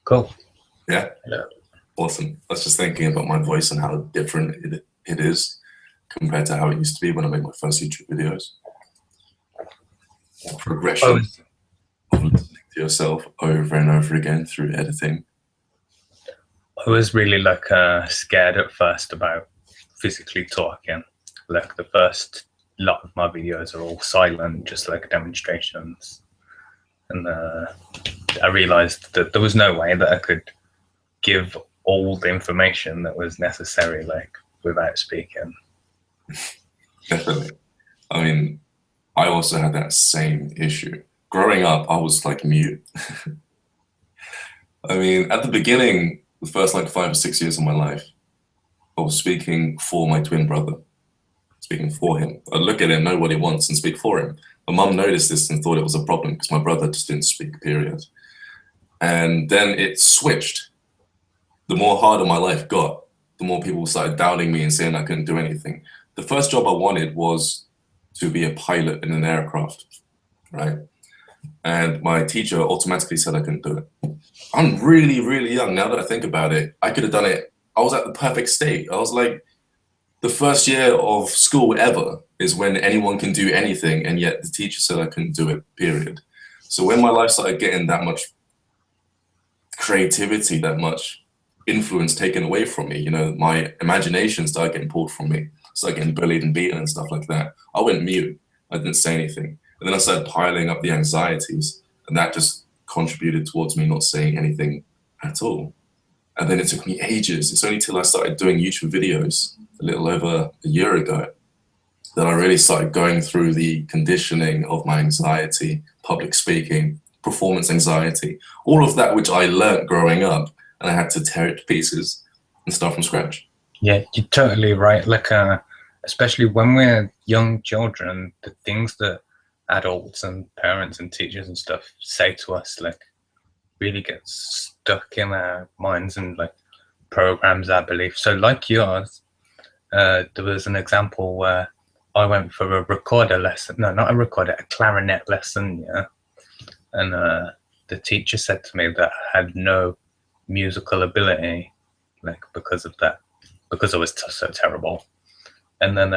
Cool. Yeah? Yeah. Awesome. I was just thinking about my voice and how different it is compared to how it used to be when I made my first YouTube videos. Progression of listening to yourself over and over again through editing. I was really like scared at first about physically talking. Like the first lot of my videos are all silent, just like demonstrations. And I realized that there was no way that I could give all the information that was necessary, like without speaking. Definitely. I mean, I also had that same issue. Growing up, I was like mute. I mean, at the beginning, the first like 5 or 6 years of my life, I was speaking for my twin brother, speaking for him. I'd look at him, know what he wants, and speak for him. My mum noticed this and thought it was a problem because my brother just didn't speak, period. And then it switched. The more harder my life got, the more people started doubting me and saying I couldn't do anything. The first job I wanted was to be a pilot in an aircraft, right? And my teacher automatically said I couldn't do it. I'm really, really young. Now that I think about it, I could have done it. I was at the perfect state. I was like, the first year of school ever is when anyone can do anything, and yet the teacher said I couldn't do it, period. So when my life started getting that much creativity, that much influence taken away from me, you know, my imagination started getting pulled from me, started getting bullied and beaten and stuff like that. I went mute. I didn't say anything. And then I started piling up the anxieties, and that just contributed towards me not saying anything at all. And then it took me ages. It's only till I started doing YouTube videos a little over a year ago that I really started going through the conditioning of my anxiety, public speaking, performance anxiety, all of that which I learned growing up, and I had to tear it to pieces and start from scratch. Yeah, you're totally right. Like, especially when we're young children, the things that adults and parents and teachers and stuff say to us, like, really get stuck in our minds and like programs our beliefs. So like yours, there was an example where I went for a recorder lesson. No, not a recorder, a clarinet lesson, yeah. And the teacher said to me that I had no musical ability, like because of that, because I was so terrible. And then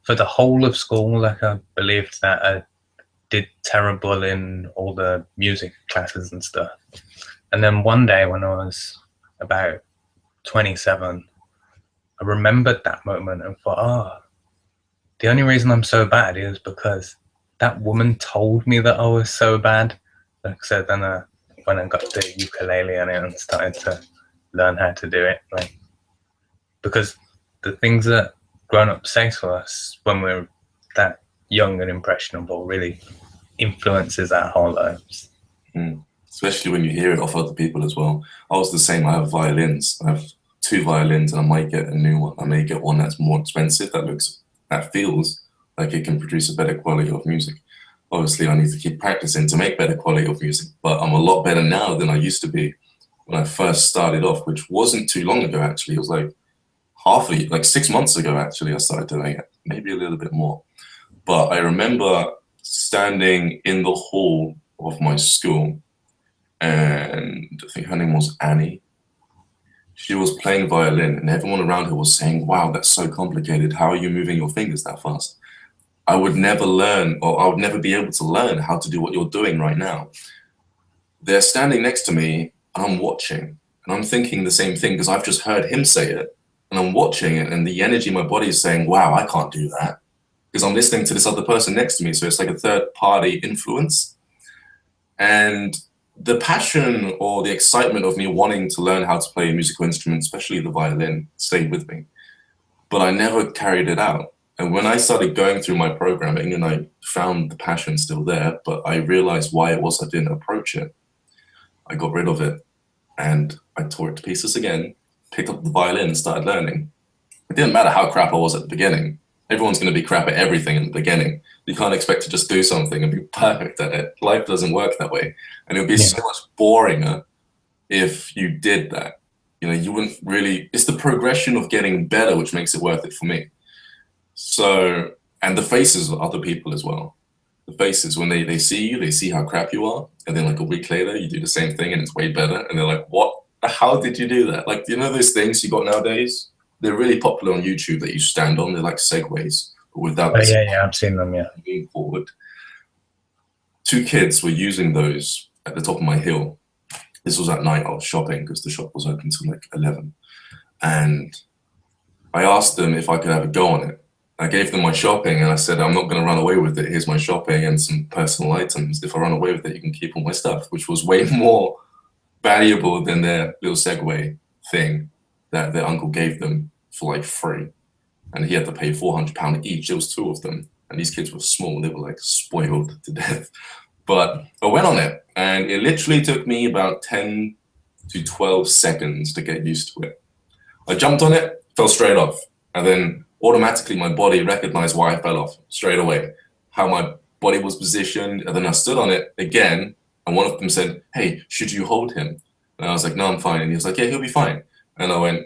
for the whole of school, like I believed that I did terrible in all the music classes and stuff. And then one day when I was about 27, I remembered that moment and thought, oh, the only reason I'm so bad is because that woman told me that I was so bad. Like I said, then I went and got the ukulele and started to learn how to do it. Like, because the things that grown-ups say to us when we're that young and impressionable really influences our whole lives. Especially when you hear it off other people as well. I was the same. I have violins. I have 2 violins, and I might get a new one. I may get one that's more expensive, that feels like it can produce a better quality of music. Obviously, I need to keep practicing to make better quality of music, but I'm a lot better now than I used to be when I first started off, which wasn't too long ago, actually. It was like 6 months ago, actually, I started doing it, maybe a little bit more. But I remember standing in the hall of my school, and I think her name was Annie. She was playing violin, and everyone around her was saying, wow, that's so complicated. How are you moving your fingers that fast? I would never learn, or I would never be able to learn how to do what you're doing right now. They're standing next to me, and I'm watching, and I'm thinking the same thing because I've just heard him say it, and I'm watching it, and the energy in my body is saying, wow, I can't do that, because I'm listening to this other person next to me. So it's like a third-party influence. And the passion or the excitement of me wanting to learn how to play a musical instrument, especially the violin, stayed with me. But I never carried it out. And when I started going through my programming and I found the passion still there, but I realized why it was I didn't approach it, I got rid of it and I tore it to pieces again, picked up the violin and started learning. It didn't matter how crap I was at the beginning. Everyone's going to be crap at everything in the beginning. You can't expect to just do something and be perfect at it. Life doesn't work that way. And it would be so much boringer if you did that. You know, you wouldn't really, it's the progression of getting better which makes it worth it for me. So, and the faces of other people as well. The faces, when they see you, they see how crap you are, and then like a week later, you do the same thing and it's way better, and they're like, "What? How did you do that?" Like, you know those things you got nowadays? They're really popular on YouTube that you stand on. They're like segways, but without Oh the yeah, yeah, I've seen them. Yeah. lean forward. Two kids were using those at the top of my hill. This was at night. I was shopping because the shop was open till like 11, and I asked them if I could have a go on it. I gave them my shopping and I said, "I'm not going to run away with it. Here's my shopping and some personal items. If I run away with it, you can keep all my stuff," which was way more valuable than their little Segway thing that their uncle gave them for like free. And he had to pay £400 each. There was two of them. And these kids were small. They were like spoiled to death. But I went on it and it literally took me about 10 to 12 seconds to get used to it. I jumped on it, fell straight off. And then automatically my body recognized why I fell off straight away, how my body was positioned. And then I stood on it again. And one of them said, "Hey, should you hold him?" And I was like, "No, I'm fine." And he was like, "Yeah, he'll be fine." And I went,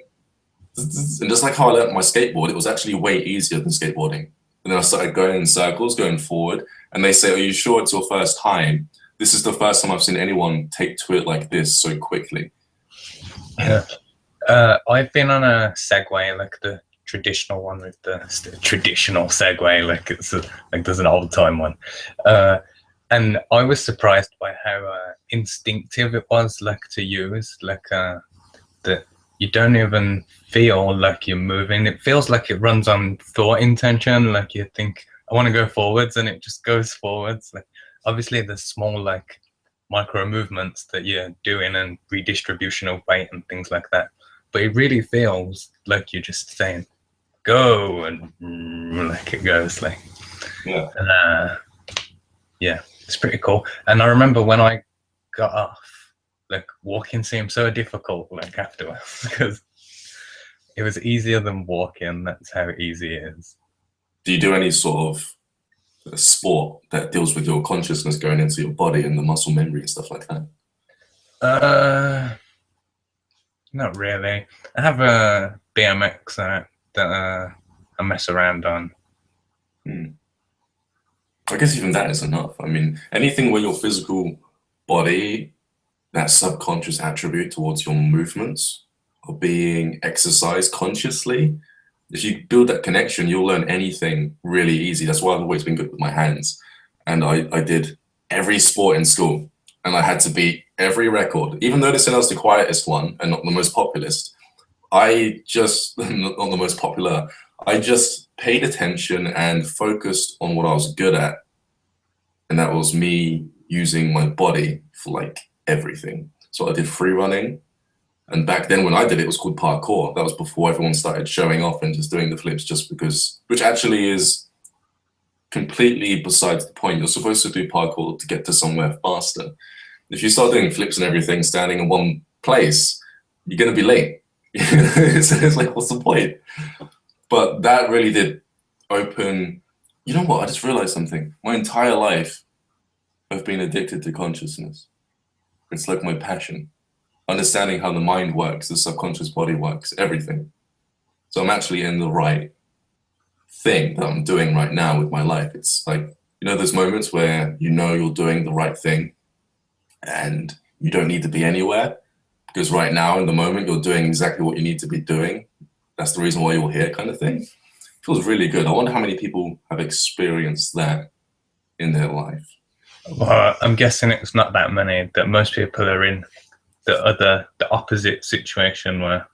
and just like how I learned my skateboard, it was actually way easier than skateboarding. And then I started going in circles, going forward. And they say, "Are you sure it's your first time?" This is the first time I've seen anyone take to it like this so quickly. Yeah. I've been on a Segway, like the traditional one with the traditional Segway, like it's like there's an old time one. And I was surprised by how instinctive it was, like to use, like that you don't even feel like you're moving. It feels like it runs on thought intention. Like you think, "I want to go forwards," and it just goes forwards. Like obviously there's small like micro movements that you're doing and redistribution of weight and things like that. But it really feels like you're just saying, "Go," and like it goes like, Yeah. and yeah, it's pretty cool. And I remember when I got off, like walking seemed so difficult, like afterwards, because it was easier than walking. That's how easy it is. Do you do any sort of sport that deals with your consciousness going into your body and the muscle memory and stuff like that? Uh, Not really. I have a BMX that I mess around on. Hmm. I guess even that is enough. I mean, anything where your physical body, that subconscious attribute towards your movements are being exercised consciously, if you build that connection, you'll learn anything really easy. That's why I've always been good with my hands. And I did every sport in school and I had to beat every record, even though they said I was the quietest one and not the most populist. I just, not the most popular, I just paid attention and focused on what I was good at. And that was me using my body for like everything. So I did free running. And back then when I did it, it was called parkour. That was before everyone started showing off and just doing the flips just because, which actually is completely besides the point. You're supposed to do parkour to get to somewhere faster. If you start doing flips and everything standing in one place, you're going to be late. It's like, what's the point? But that really did open. You know what? I just realized something. My entire life, I've been addicted to consciousness. It's like my passion. Understanding how the mind works, the subconscious body works, everything. So I'm actually in the right thing that I'm doing right now with my life. It's like, you know, there's moments where you know you're doing the right thing and you don't need to be anywhere because right now in the moment you're doing exactly what you need to be doing. That's the reason why you're here, kind of thing. It feels really good. I wonder how many people have experienced that in their life. Well, I'm guessing it's not that many. That most people are in the opposite situation where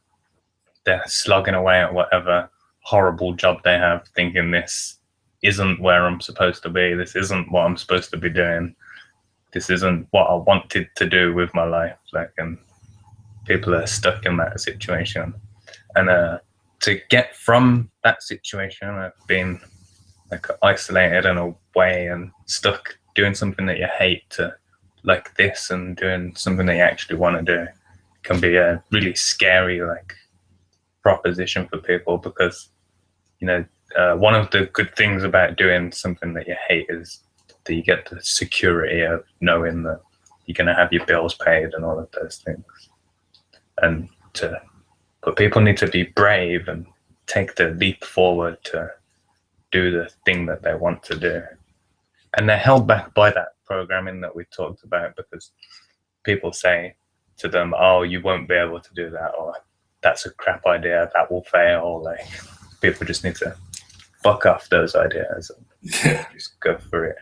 they're slogging away at whatever horrible job they have, thinking this isn't where I'm supposed to be. This isn't what I'm supposed to be doing. This isn't what I wanted to do with my life. Like, and people are stuck in that situation. And to get from that situation of being like isolated and away and stuck doing something that you hate to like this and doing something that you actually want to do can be a really scary like proposition for people because you know one of the good things about doing something that you hate is that you get the security of knowing that you're going to have your bills paid and all of those things. But people need to be brave and take the leap forward to do the thing that they want to do. and they're held back by that programming that we talked about, because people say to them, "Oh, you won't be able to do that," or "That's a crap idea, that will fail." Like, people just need to fuck off those ideas and just go for it.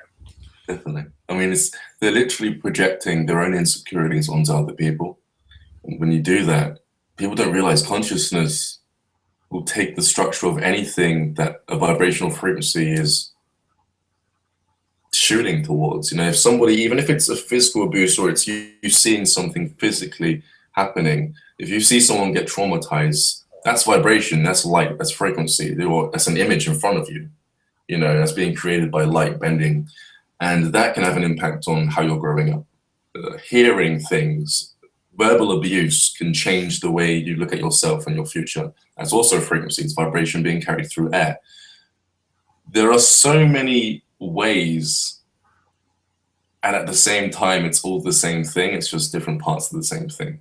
Definitely. I mean, they're literally projecting their own insecurities onto other people. And when you do that, people don't realize consciousness will take the structure of anything that a vibrational frequency is shooting towards. You know, if somebody, even if it's a physical abuse or it's you seeing something physically happening, if you see someone get traumatized, that's vibration, that's light, that's frequency, that's an image in front of you, you know, that's being created by light bending. And that can have an impact on how you're growing up. Hearing things, verbal abuse can change the way you look at yourself and your future. That's also frequency, it's vibration being carried through air. There are so many ways, and at the same time, it's all the same thing. It's just different parts of the same thing.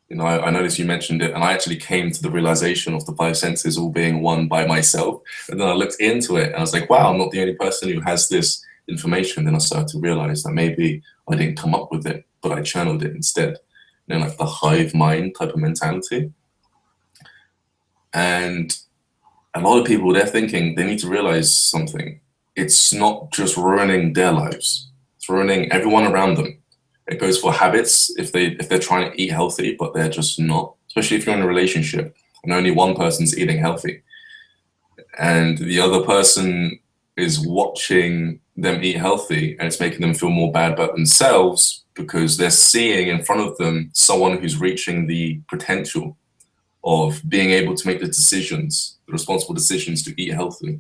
You know, I noticed you mentioned it, and I actually came to the realization of the five senses all being one by myself. And then I looked into it, and I was like, wow, I'm not the only person who has this information. Then I started to realize that maybe I didn't come up with it, but I channeled it instead. You know, like the hive mind type of mentality. And a lot of people, they're thinking they need to realize something. It's not just ruining their lives, it's ruining everyone around them. It goes for habits if they're trying to eat healthy, but they're just not, especially if you're in a relationship and only one person's eating healthy and the other person is watching them eat healthy, and it's making them feel more bad about themselves because they're seeing in front of them someone who's reaching the potential of being able to make the decisions, the responsible decisions to eat healthy.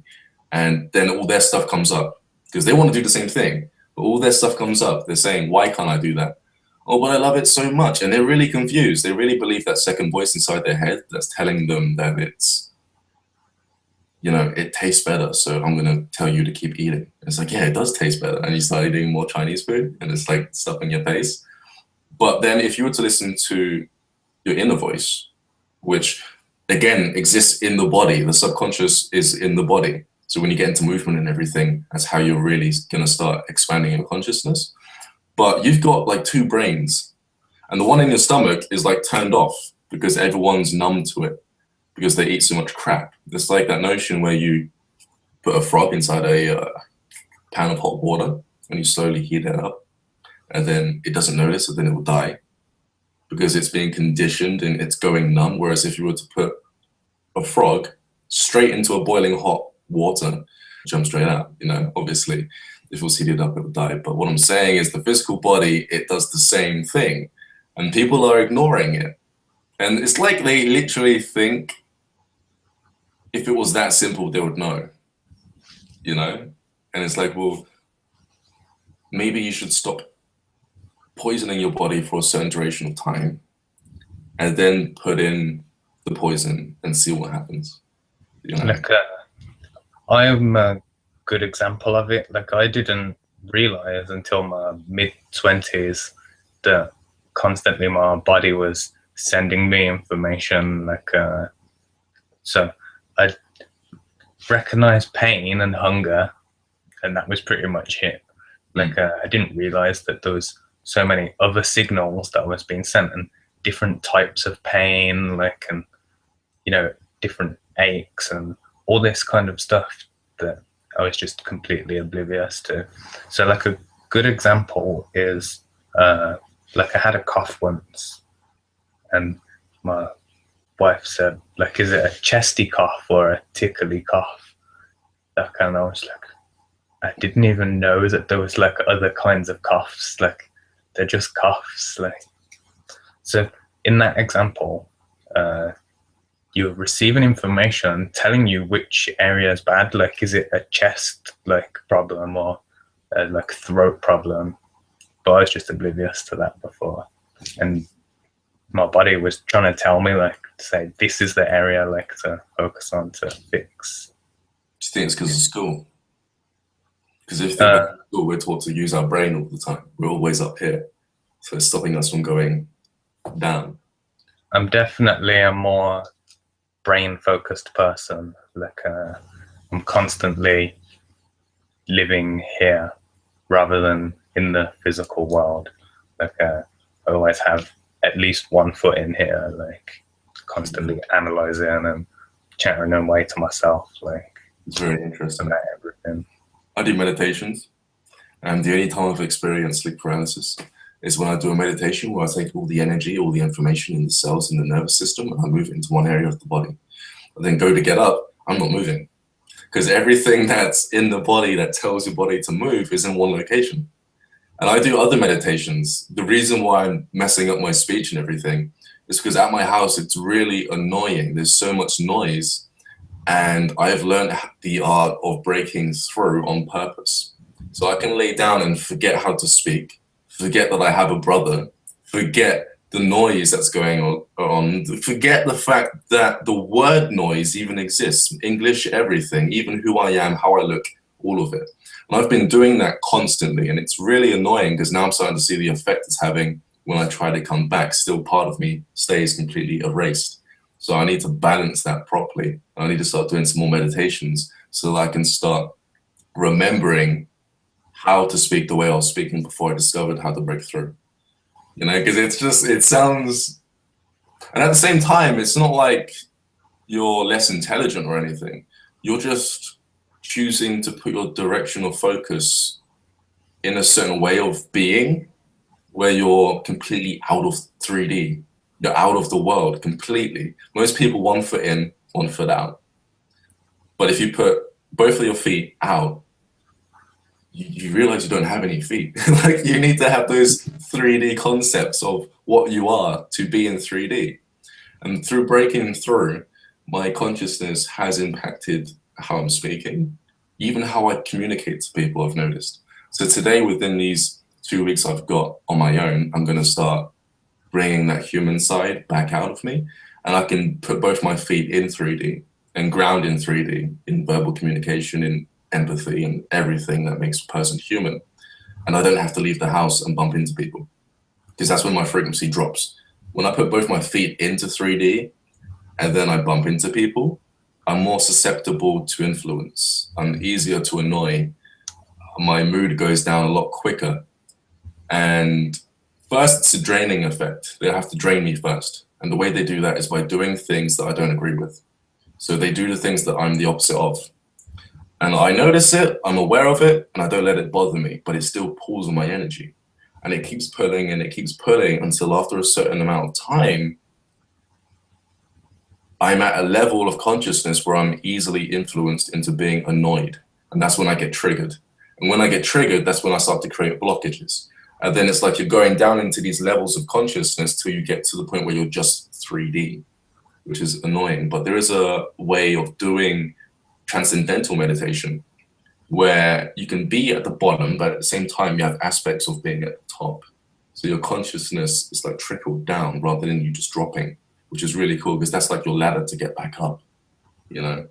And then all their stuff comes up because they want to do the same thing. But all their stuff comes up. They're saying, why can't I do that? Oh, but I love it so much. And they're really confused. They really believe that second voice inside their head that's telling them that it's, you know, it tastes better, so I'm going to tell you to keep eating. It's like, yeah, it does taste better. And you start eating more Chinese food and it's like stuff in your face. But then if you were to listen to your inner voice, which again exists in the body, the subconscious is in the body. So when you get into movement and everything, that's how you're really going to start expanding your consciousness. But you've got like two brains, and the one in your stomach is like turned off because everyone's numb to it because they eat so much crap. It's like that notion where you put a frog inside a pan of hot water and you slowly heat it up, and then it doesn't notice, and then it will die because it's being conditioned and it's going numb. Whereas if you were to put a frog straight into a boiling hot water, jump straight out, you know, obviously if it was heated up, it would die. But what I'm saying is the physical body, it does the same thing, and people are ignoring it. And it's like they literally think if it was that simple, they would know, you know? And it's like, well, maybe you should stop poisoning your body for a certain duration of time and then put in the poison and see what happens. You know? Like, I'm a good example of it. Like, I didn't realize until my mid-20s that constantly my body was sending me information. Like, so I recognized pain and hunger, and that was pretty much it. Like, I didn't realize that there was so many other signals that was being sent, and different types of pain, like, and, you know, different aches and all this kind of stuff that I was just completely oblivious to. So, like, a good example is, like, I had a cough once, and my wife said, like, is it a chesty cough or a tickly cough? That kind of, I was like, I didn't even know that there was like other kinds of coughs. Like, they're just coughs. Like, so in that example, you're receiving information telling you which area is bad. Like, is it a chest like problem or a like throat problem? But I was just oblivious to that before, and my body was trying to tell me, like, to say this is the area like to focus on to fix. Do you think it's because of school? Because if you think about school, we're taught to use our brain all the time. We're always up here, so it's stopping us from going down. I'm definitely a more brain-focused person. Like, I'm constantly living here, rather than in the physical world. Like I always have at least one foot in here, like constantly analyzing and chattering away to myself, like It's very interesting. about everything. I do meditations, and the only time I've experienced sleep paralysis is when I do a meditation where I take all the energy, all the information in the cells in the nervous system, and I move it into one area of the body. I then go to get up, I'm not moving. Because everything that's in the body that tells your body to move is in one location. And I do other meditations. The reason why I'm messing up my speech and everything is because at my house, it's really annoying. There's so much noise. And I've learned the art of breaking through on purpose. So I can lay down and forget how to speak, forget that I have a brother, forget the noise that's going on, forget the fact that the word noise even exists, English, everything, even who I am, how I look, all of it. And I've been doing that constantly, and it's really annoying because now I'm starting to see the effect it's having when I try to come back. Still part of me stays completely erased. So I need to balance that properly. I need to start doing some more meditations so that I can start remembering how to speak the way I was speaking before I discovered how to break through. You know, because it's just, it sounds, and at the same time, it's not like you're less intelligent or anything. You're just choosing to put your direction or focus in a certain way of being where you're completely out of 3D. You're out of the world completely. Most people 1 foot in, 1 foot out. But if you put both of your feet out, you realize you don't have any feet. Like you need to have those 3D concepts of what you are to be in 3D. And through breaking through, my consciousness has impacted how I'm speaking, even how I communicate to people, I've noticed. So today, within these 2 weeks I've got on my own, I'm going to start bringing that human side back out of me. And I can put both my feet in 3D and ground in 3D, in verbal communication, in empathy, and everything that makes a person human. And I don't have to leave the house and bump into people, because that's when my frequency drops. When I put both my feet into 3D and then I bump into people, I'm more susceptible to influence. I'm easier to annoy. My mood goes down a lot quicker. And first, it's a draining effect. They have to drain me first. And the way they do that is by doing things that I don't agree with. So they do the things that I'm the opposite of. And I notice it, I'm aware of it, and I don't let it bother me, but it still pulls on my energy. And it keeps pulling and it keeps pulling until after a certain amount of time, I'm at a level of consciousness where I'm easily influenced into being annoyed. And that's when I get triggered. And when I get triggered, that's when I start to create blockages. And then it's like you're going down into these levels of consciousness till you get to the point where you're just 3D, which is annoying. But there is a way of doing transcendental meditation where you can be at the bottom, but at the same time, you have aspects of being at the top. So your consciousness is like trickled down rather than you just dropping, which is really cool because that's like your ladder to get back up, you know?